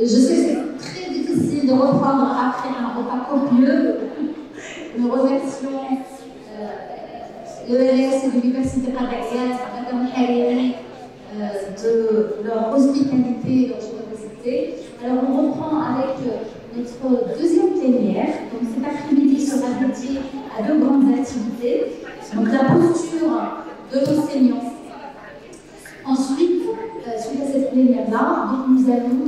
Je sais que c'est très difficile de reprendre après un repas copieux. Nous remercions l'ERS et l'Université Qadariat, Madame Hariri, de leur hospitalité et leur générosité. Alors on reprend avec notre deuxième plénière. Donc cet après-midi sera dédié à deux grandes activités. Donc la posture de l'enseignant. Ensuite, suite à cette plénière-là, nous allons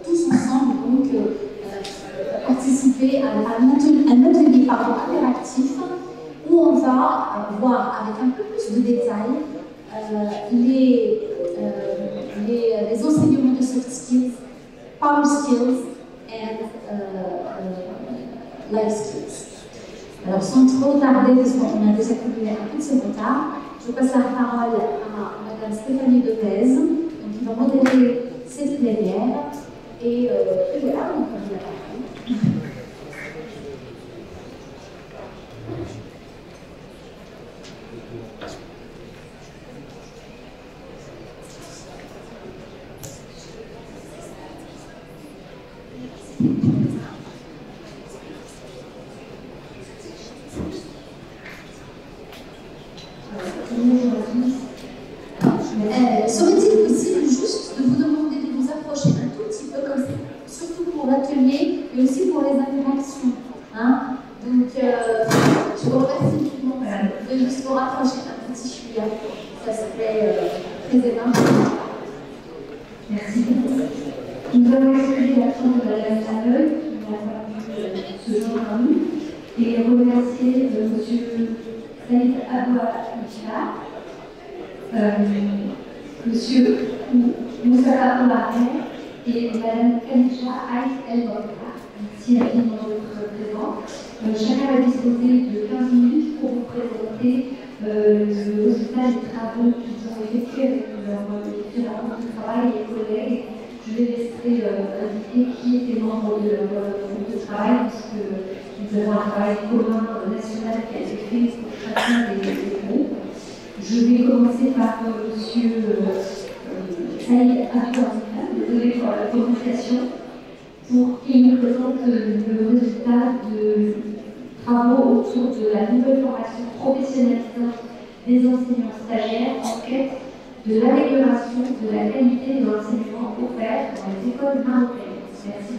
tous ensemble donc, participer à un atelier interactif où on va voir avec un peu plus de détails les enseignements de soft skills, power skills et life skills. Alors sans trop tarder, parce qu'on a déjà accumulé un peu de ce retard, je passe la parole à Madame Stéphanie Devez, qui va modérer cette plénière. Et voilà, on va la parole. Serait-il possible juste de vous demander de vous approcher un tout petit peu comme ça, surtout pour l'atelier et aussi pour les interactions, hein? Donc, je vous remercie tout le monde de juste vous rapprocher un petit chouïa. Ça serait très aimable. Merci. Nous avons expliqué l'action de Madame Laveuil, qui n'a pas pu se joindre à nous, et remercier M. Saïd Abouakar, Monsieur Moussa Ouahé et Madame Khadija Aïs El-Bakar. Merci infiniment de votre présence. Chacun va disposer de 15 minutes pour vous présenter le résultat des travaux qu'ils ont effectués avec leurs différents groupes de travail et collègues. Je les laisserai indiquer qui étaient membres de leur groupe de travail, puisque nous avons un travail commun national qui a été fait pour chacun des groupes. Je vais commencer par M. Saïd Abouakar, désolé pour la prononciation, pour qu'il nous présente le résultat de travaux autour de la nouvelle formation professionnalisante des enseignants stagiaires en quête de l'amélioration de la qualité de l'enseignement offert dans les écoles marocaines. Merci.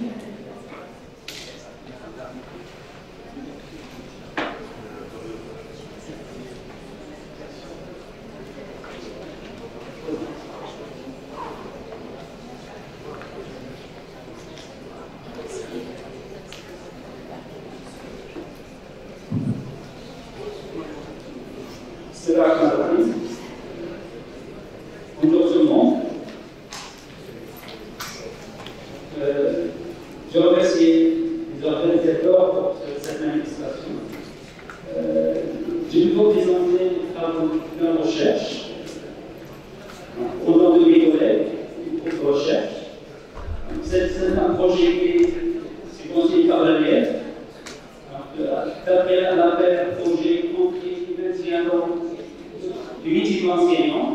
Bonjour tout le monde. Je remercie les organisateurs pour cette manifestation. Je vais vous présenter les travaux de recherche au nom de mes collègues du groupe de recherche. C'est un projet qui est subventionné par l'ANF. D'après un appel à projet qui maintient du métier d'enseignant.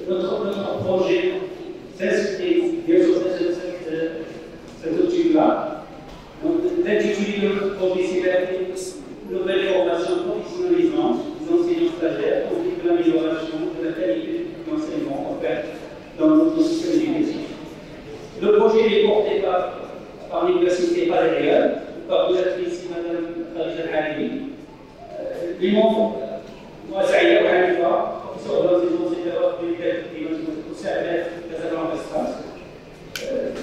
Notre projet s'inscrit bien sûr dans cette optique-là. L'intitulé de notre projet, c'est une nouvelle formation professionnalisante des enseignants stagiaires au but de l'amélioration de la qualité de l'enseignement offert dans notre système éducatif. Le projet est porté par l'Université Qadariat, par directrice Mme Khadija Hariri. Les membres, moi, Saïda Ouahanifa, professeur de l'enseignement supérieur de l'Université au CRF Casablanca.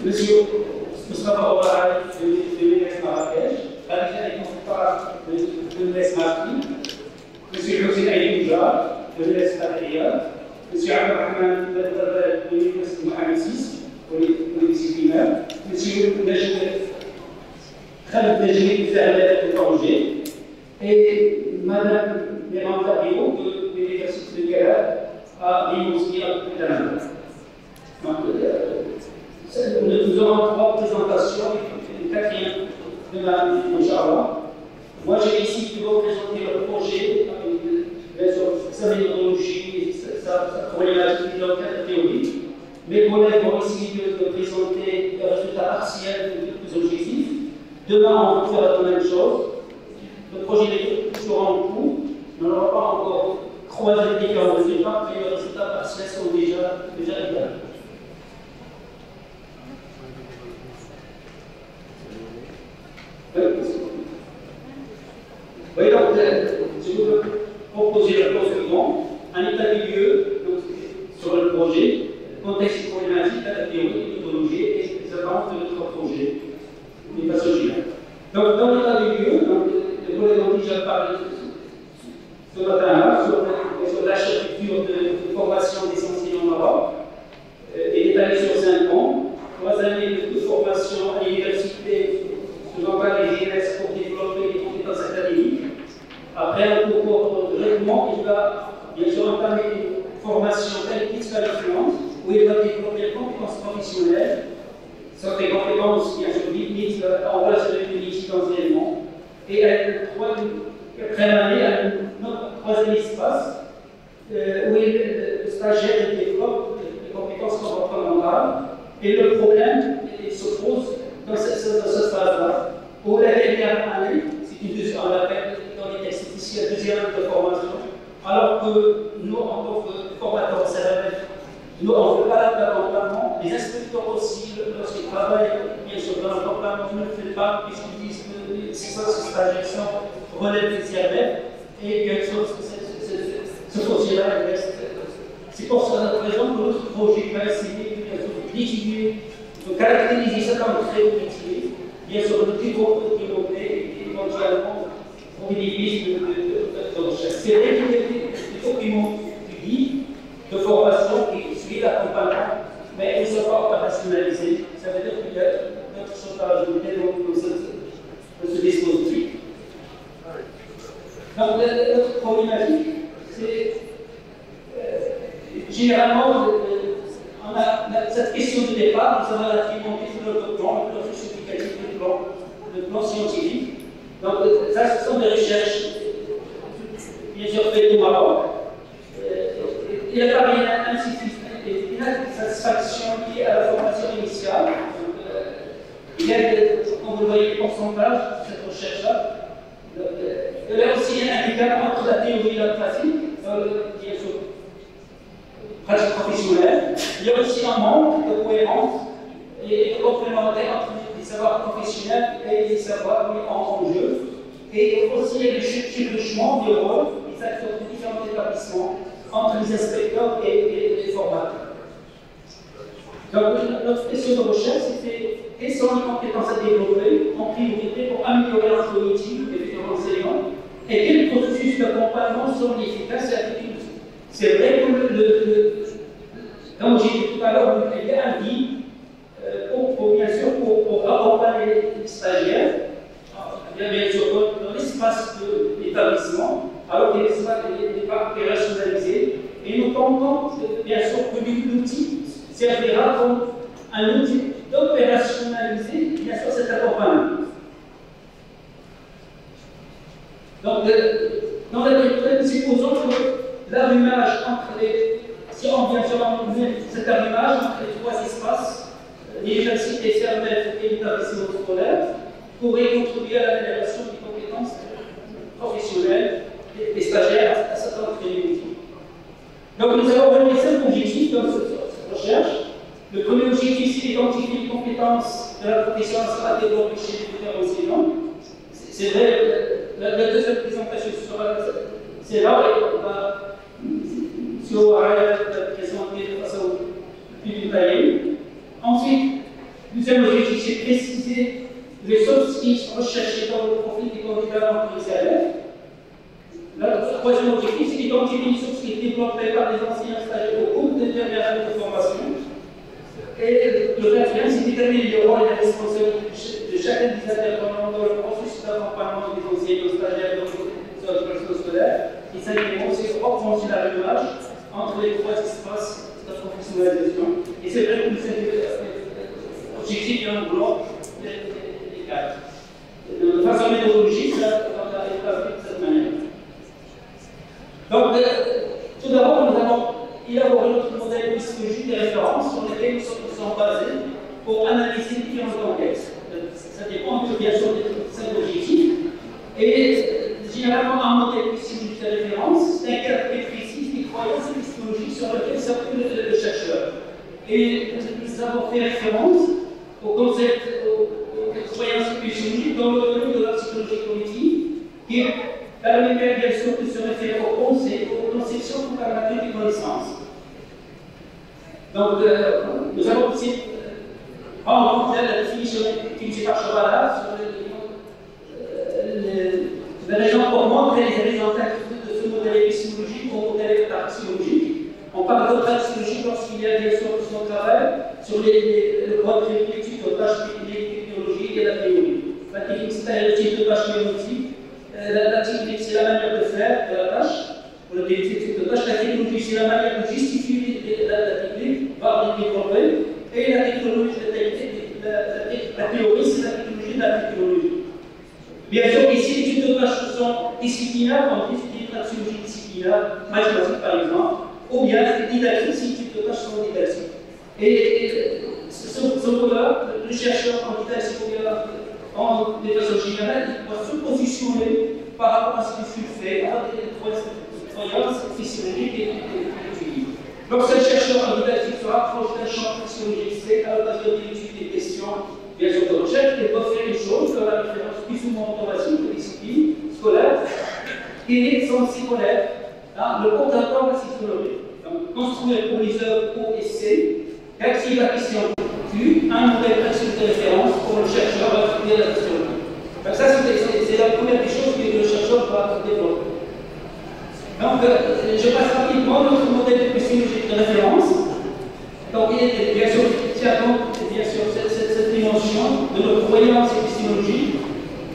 Monsieur Moustapha Ouahani de l'UNES Marrakech, Khadija est par de l'UNES Marrakech, Monsieur Hussein Aïdouja de l'UNES Qadariat, Monsieur Abdelrahman de l'Université Mohamed VI pour les disciplinaires, Monsieur Khaled Najmi de Tanger et Madame Miranda Rio de l'Université de Calais à Rimouski à Pétain. Nous aurons trois présentations, une quatrième demain, Inch'Allah. Moi, j'ai ici de vous présenter le projet avec sa méthodologie, sa problématique de l'enquête théorique. Mes collègues vont essayer de présenter des résultats partiels de plus objectifs. Demain, on va faire la même chose. Le projet sera en cours. On n'aura pas encore croisé les différents résultats, mais les résultats partiels sont déjà également. Oui, donc, je vous proposer la chose suivante, un état des lieux sur le projet, contexte problématique, la théorie, méthodologie et les attentes de notre projet, d'une façon générale. Donc, dans l'état des lieux, les collègues ont déjà parlé ce matin-là sur l'architecture de formation des enseignants en Europe, et étalée sur 5 ans, 3 années de formation à l'université, selon les GNS pour développer les compétences académiques. Après un concours de règlement, il va bien sûr entamer une formation qualifiante où il va développer des compétences professionnelles, sur des compétences bien sûr mises en relation avec les essentiellement. Et à la quatrième année, à notre troisième espace, où le stagiaire développe des compétences comportementales. Et le problème se pose dans ce phase-là, où la dernière année, c'est une deuxième, on l'appelle dans les textes ici la deuxième année de formation, alors que nous, en tant que formateurs CRMF, nous, on ne fait pas l'accompagnement, les inspecteurs aussi, lorsqu'ils travaillent, bien sûr, dans l'accompagnement, ne le font pas, puisqu'ils disent que ce stagiaire relève des CRMF, et bien sûr, ce dossier-là, il reste. C'est pour cette raison que notre projet va essayer d'étudier, de caractériser ça comme très métier, bien sûr, de développer et éventuellement au bénéfice de recherche. C'est vrai qu'il y a des documents publics de formation qui suivent l'accompagnement, mais ils ne sont pas opérationnalisés. Ça veut dire qu'il y a d'autres choses à ajouter dans ce dispositif. Donc, notre problématique, c'est généralement, on a cette question de départ, nous avons argumenté sur le plan justificatif, le plan scientifique. Donc, ça, ce sont des recherches, bien sûr, faites au Maroc. Il n'y a pas une satisfaction liée à la formation initiale. Il y a, comme vous le voyez, des pourcentages de cette recherche-là. Il y a aussi un handicap entre la théorie et la pratique, bien sûr, pratique professionnelle. Il y a aussi un manque de cohérence et de complémentarité entre les savoirs professionnels et les savoirs mis en jeu. Et aussi, il y a le chevauchement des rôles, des acteurs de différents établissements entre les inspecteurs et les formateurs. Donc, notre question de recherche, c'était quelles sont les compétences à développer en priorité pour améliorer la cognitive des futurs enseignants et quels processus d'accompagnement sont efficaces et effectifs. C'est vrai que, comme j'ai dit tout à l'heure, il y a un guide bien sûr pour accompagner les stagiaires, bien sûr dans l'espace de l'établissement, alors que l'espace n'est pas opérationnalisé. Et nous tentons, bien sûr, que l'outil servira comme un outil d'opérationnaliser, bien sûr, cet accompagnement. Donc, dans la méthode, supposons que l'arrimage entre les. Si on vient sur cet arrimage entre les 3 espaces, l'université, CRMF et l'établissement scolaire, pourrait contribuer à l'amélioration des compétences professionnelles des stagiaires à cette entrée. Donc, nous avons relevé 5 objectifs dans cette recherche. Le premier objectif, c'est d'identifier les compétences de la profession à développer chez les futurs enseignants. C'est vrai, la deuxième présentation sera c'est là et on va présenter de façon plus détaillée. Ensuite, le deuxième objectif, c'est préciser les soft skills recherchés dans le profil des candidats dans les CRF. Le troisième objectif, c'est d'identifier les soft skills développés par les enseignants stagiaires au cours des dernières années de formation. Et le quatrième, c'est déterminer les rôles et les responsabilités de chacun des intervenants dans le processus d'accompagnement des enseignants stagiaires dans l'éducation scolaire. Et cinquièmement, c'est augmenter l'arrimage entre les 3 espaces de professionnalisation. Et c'est vrai que nous avons objectif englobe les 4. De façon méthodologique, ça va être établi de cette manière. Donc, tout d'abord, nous allons élaborer notre modèle psychologique de référence sur lequel modèles sont basés pour analyser différents contextes. Ça dépend bien sûr de cet objectif. Et généralement, un modèle épistémologique de référence, c'est un cas précis des croyances épistémologiques sur lesquelles s'appuie le chercheur. Et nous avons fait référence au concept, aux croyances épistémologiques dans le domaine de la psychologie cognitive, qui permet bien sûr de se référer aux pensées, aux conceptions programmatiques des connaissances. Donc, nous allons aussi prendre en compte la définition utilisée par Chavala sur les raisons pour montrer les résultats de ce modèle épistémologique au modèle praxéologique. On parle de praxéologie lorsqu'il y a bien sûr son travail sur le point de l'étude de tâches technologiques et la théorie. La technique, c'est un type de tâche théorique. La technique, c'est la manière de faire de la tâche. Pour le type de tâche, la technologie, c'est la manière de justifier la technique, voire de développer. Et la technologie, la théorie, c'est la technologie de la technologie. Bien sûr, ici, les types de tâches sont disciplinaires, on dit des praxéologie disciplinaire, mathématiques par exemple, ou bien didactiques, si les types de tâches sont didactiques. Et ce mot-là, le chercheur en didactique ou bien en façon générale, il doit se positionner par rapport à ce qui fut fait, à des croyances physiologiques et étudiées. Lorsqu'un chercheur en didactique se rapproche d'un champ physiologique, c'est à l'occasion de l'étude des questions, bien sûr, de recherche, il doit faire une chose, dans la référence plus souvent automatique de discipline scolaire, qui est censé connaître le comptateur de la psychologie. Donc, construire pour les œuvres ou essais, si la question fut un modèle de référence pour le chercheur à étudier la psychologie. Donc, ça, c'est la première des choses que le chercheur doit développer. Donc, je passe rapidement notre modèle épistémologique de référence. Donc, il est bien sûr, cette dimension de notre croyance épistémologique,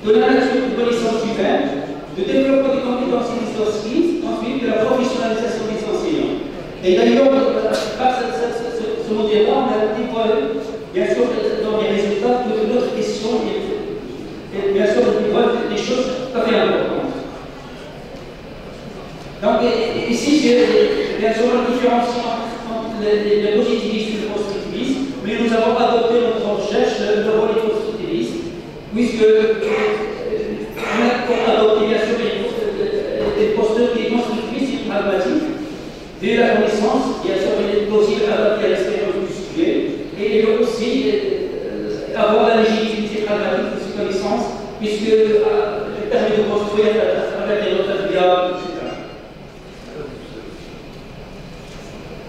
de la nature de connaissance humaine, de développement des compétences et des soft skills, ensuite de la professionnalisation des enseignants. Et d'ailleurs, grâce à ce modèle-là, on a dévoilé, bien sûr, dans les résultats de notre question, et bien sûr, on dévoile des choses tout à fait importantes. Donc, ici, j'ai bien sûr la différence entre le positivisme et le positivisme, mais nous avons adopté notre recherche, le rôle du positivisme, puisque on a adopté bien sûr des postures qui sont constructivistes et pragmatiques, de la connaissance, bien sûr, il est possible d'adapter à l'expérience du sujet, et il veut aussi avoir la légitimité pragmatique de ces connaissances, puisque permet de construire avec des notes viables, etc.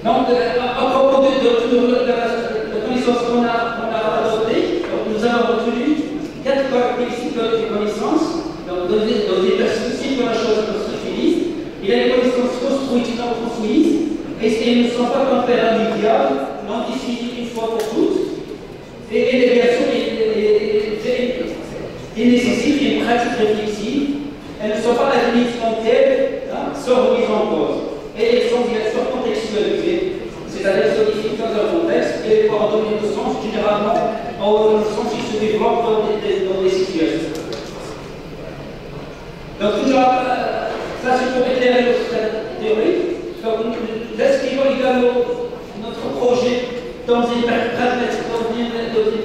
Donc, à propos de la connaissance qu'on a adoptée, nous avons retenu 4 caractéristiques de connaissance, donc dans des perspectives de la chose constructiviste. Il y a des connaissances construites non construites, et elles ne sont pas tempérables immédiates, non définies une fois pour toutes. Et bien sûr, elles nécessitent une pratique réflexive. Elles ne sont pas admises comme telles, sans remise en cause. Et elles sont bien sûr contextualisées, c'est-à-dire solidifiées dans un contexte et pour donner le sens, généralement, le sens qui se développe dans des situations. Donc, toujours, ça c'est pour éclairer notre théorie. Donc, nous inscrivons également notre projet dans une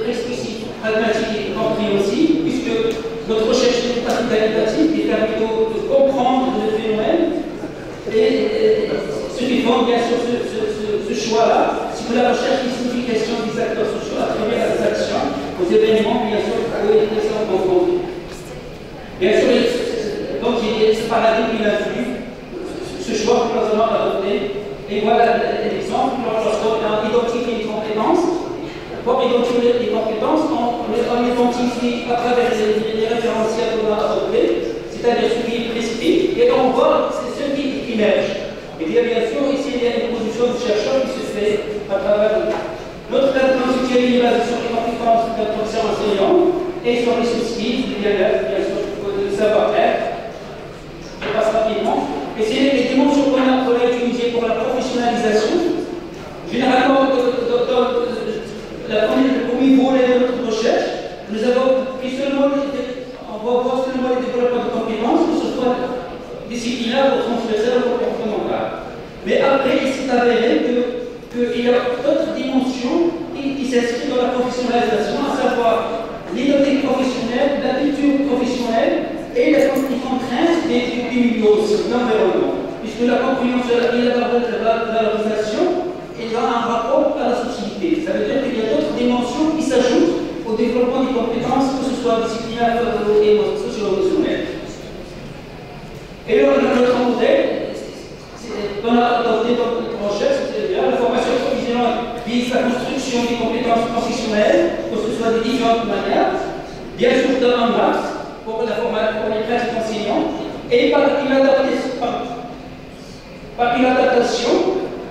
perspective pragmatique et compréhensible, puisque notre recherche n'est pas qualitative, qui permet de comprendre le phénomène. Et ce qui font bien sûr ce choix-là, c'est que la recherche et signification des acteurs sociaux à travers les actions, aux événements, bien sûr, où ils sont confrontés. Bien sûr, donc il y a ce paradigme qui a fallu, ce choix que nous avons adopté. Et voilà l'exemple, lorsqu'on a identifié les compétences. Pour identifier les compétences, on les identifie à travers les référentiels qu'on a adoptés, c'est-à-dire ce qui est prescrit, et on voit ce qui émerge. Et bien sûr, ici, il y a une position de chercheur qui se fait à travers notre traitement est basé sur les compétences d'attention enseignant et sur les soucis, le bien-être, bien sûr, le savoir-être. Je passe rapidement. Et c'est les dimensions qu'on a utilisées pour la professionnalisation. Généralement, dans le premier volet de notre recherche, nous avons pris seulement on va voir seulement les développements de compétences, que ce soit disciplinaire ou transversal ou comportemental. Mais après, il s'est avéré qu'il y a d'autres dimensions s'inscrit dans la professionnalisation, à savoir l'innovativité professionnelle, la culture professionnelle et les contraintes du milieu aussi, de l'environnement. Puisque la compréhension et la valorisation est dans un rapport à la société. Ça veut dire qu'il y a d'autres dimensions qui s'ajoutent au développement des compétences, que ce soit disciplinaires et socio-émotionnelles. Et notre modèle, qu'on a adopté dans notre recherche, c'est la formation professionnelle vise la construction des compétences professionnelles, que ce soit de différentes manières, bien sûr dans un max, pour la formation pour les classes d'enseignants, et par une adaptation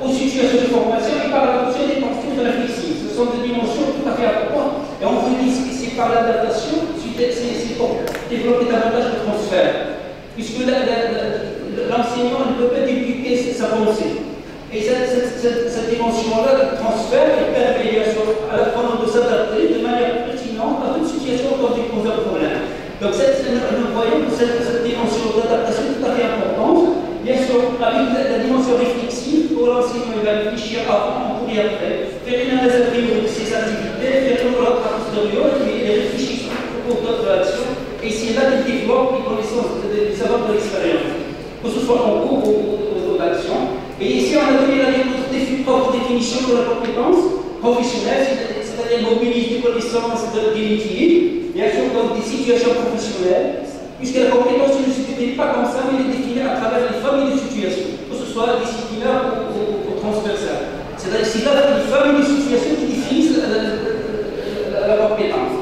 aux situations de formation et par l'adoption des contours de la flexible. Ce sont des dimensions tout à fait importantes. Et on vous dit que c'est par l'adaptation, c'est pour développer davantage de transfert. Puisque l'enseignant ne peut pas dupliquer sa pensée. Et cette dimension-là de transfert, il permet bien sûr à l'apprendre de s'adapter de manière pertinente à toute situation quand il pose un problème. Donc nous voyons que cette dimension d'adaptation est tout à fait importante. Bien sûr, avec la dimension réflexive, pour l'enseignant, il va réfléchir avant, en cours et après, faire une analyse a priori de ses activités, faire une autre a posteriori, et réfléchir pour d'autres actions. Et c'est là qu'il développe les connaissances, les savoirs de l'expérience, que ce soit en cours ou d'action. Et ici, on a donné notre propre définition de la compétence professionnelle, c'est-à-dire mobiliser des connaissances des métiers, bien sûr dans des situations professionnelles, puisque la compétence ne se définit pas comme ça, mais elle est définie à travers les familles de situations, que ce soit disciplinaire ou transversale. C'est-à-dire que c'est là les familles de situations qui définissent la compétence.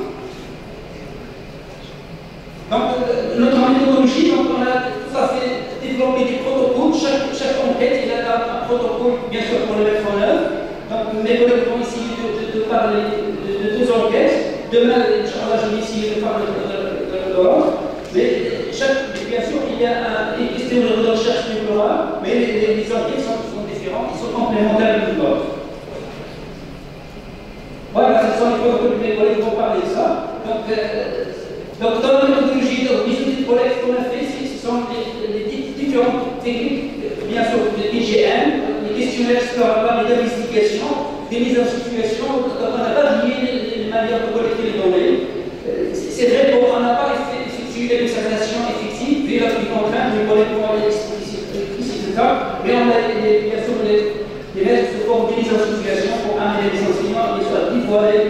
Donc, notre méthodologie, on a tout à fait développé des protocoles. Chaque enquête, il a un protocole, bien sûr, pour le mettre en œuvre. Donc, mes collègues vont essayer de parler de deux enquêtes. Demain, Inch'Allah, je vais essayer de parler de l'autre. Mais bien sûr, il y a des questions de recherche du plural, mais les enquêtes sont différentes, ils sont complémentaires l'une de l'autre. Voilà, ce sont les protocoles que mes collègues vont parler de ça. Donc, dans la méthodologie de visite de collègues qu'on a fait, ce sont les différentes techniques, bien sûr, de DGM, les questionnaires exploratoires, les investigations, des mises en situation. On n'a pas lié les manières de collecter les données. C'est vrai qu'on n'a pas effectué l'examination effective, vu la contrainte, les collègues vont aller expliciter ça, mais on a bien sûr les règles de forme de mise en situation pour amener les enseignants, bien sûr, à dévoiler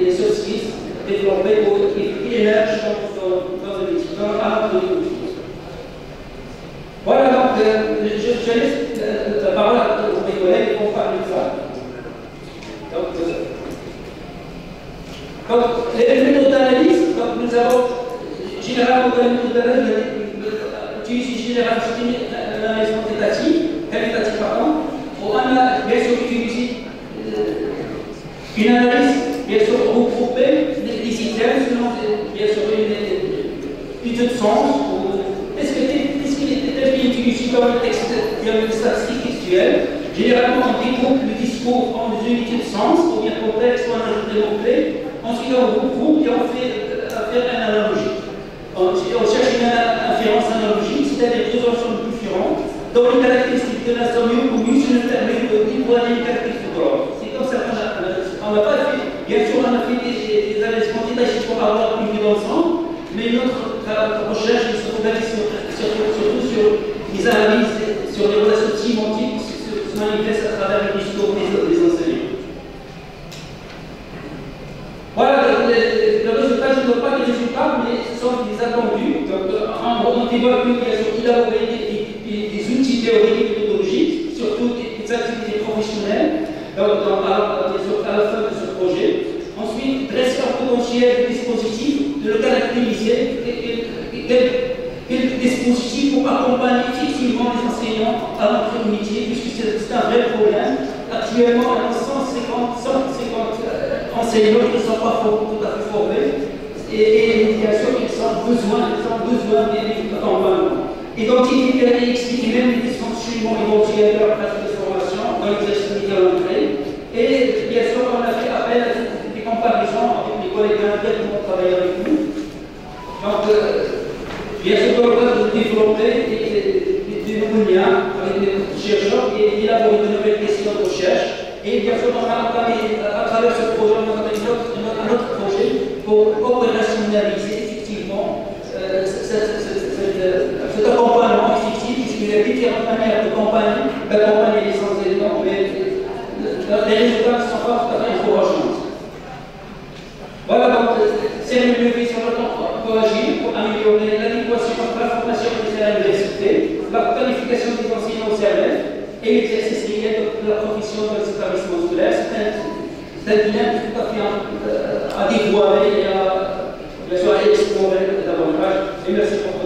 les soft skills développés qui émergent dans le métier, dans l'art de l'économie. Voilà, donc je laisse la parole à mes collègues qui vont parler de ça. Donc les méthodes d'analyse, nous avons généralement dans les méthodes d'analyse, utilisé généralement l'analyse qualitative, pardon. On a bien sûr utilisé une analyse, bien sûr, regroupée des items selon, bien sûr, une étude de sens. Est-ce qu'il était bien utilisé comme le texte, une statistique textuelle? Généralement, on découpe le discours en des unités de sens, ou bien contexte, ou un ajout de mots-clés. Ensuite, on regroupe et on fait une analogie. On cherche une inférence analogique, c'est-à-dire deux ensembles différents, dont les caractéristiques de la somme commune se nous permettent de dévoiler les caractéristiques de l'autre. C'est comme ça qu'on n'a pas fait. Bien sûr, on a fait des analyses quantitatives pour avoir une vue d'ensemble, mais notre recherche se focalise surtout sur les analyses, sur les relations sémantiques qui se manifestent à travers le discours des enseignants. Voilà, le résultat, je ne donne pas les résultats, mais ce sont des attendus. Donc, en gros, on développe une création élaborée des outils théoriques et méthodologiques, surtout des activités professionnelles, à la fin de ce projet. Ensuite, dresser un potentiel de dispositif, de le caractériser, quel dispositif pour accompagner effectivement les enseignants à notre métier, puisque c'est un vrai problème. Actuellement, on a 150 enseignants qui ne sont pas tout à fait formés, et bien sûr, ils ont besoin d'accompagnement. Identifier et expliquer même les dysfonctionnements éventuels de leur pratique de formation dans l'exercice médical entrée. Et bien sûr, on a fait appel à des comparaisons avec les collègues internes qui vont travailler avec nous. Donc, bien sûr, dans le cadre de développer des nouveaux liens avec les chercheurs et élaborer de nouvelles questions de recherche. Et bien sûr, on a entamé à travers ce projet, on a un autre projet pour opérationnaliser effectivement cet accompagnement effectif, puisqu'il y a différentes manières d'accompagner les enseignants, mais les résultats ne sont pas tout à fait encourageants. Voilà, donc c'est une levée sur le temps pour agir, pour améliorer l'adéquation entre la formation à l'université, la qualification des enseignants au CRF et l'exercice réel de la profession dans les établissements scolaires. C'est un lien tout à fait à dévoiler et à explorer davantage. Et merci pour